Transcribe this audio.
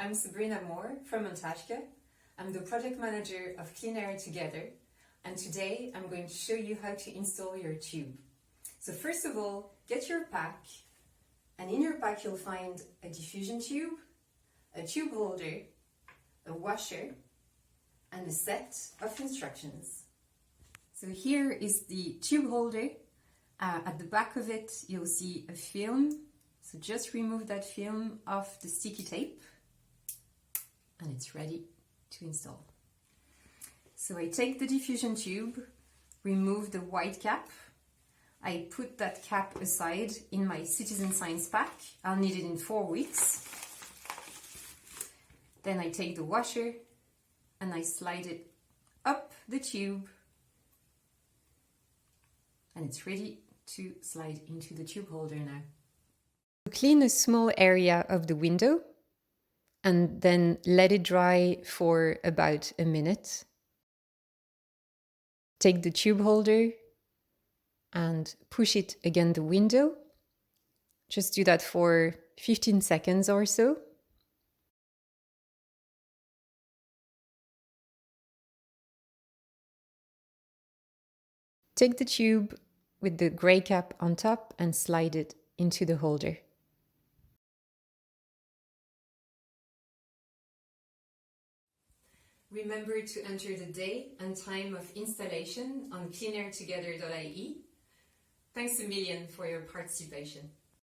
I'm Sabrina Moore from Antarctica. I'm the project manager of Clean Air Together, and today I'm going to show you how to install your tube. So first of all, get your pack, and in your pack you'll find a diffusion tube, a tube holder, a washer, and a set of instructions. So here is the tube holder. At the back of it you'll see a film. So just remove that film off the sticky tape and it's ready to install. So I take the diffusion tube, remove the white cap. I put that cap aside in my citizen science pack. I'll need it in 4 weeks. Then I take the washer and I slide it up the tube and it's ready to slide into the tube holder now. Clean a small area of the window and then let it dry for about a minute. Take the tube holder and push it against the window. Just do that for 15 seconds or so. Take the tube with the grey cap on top and slide it into the holder. Remember to enter the day and time of installation on cleanairtogether.ie. Thanks a million for your participation.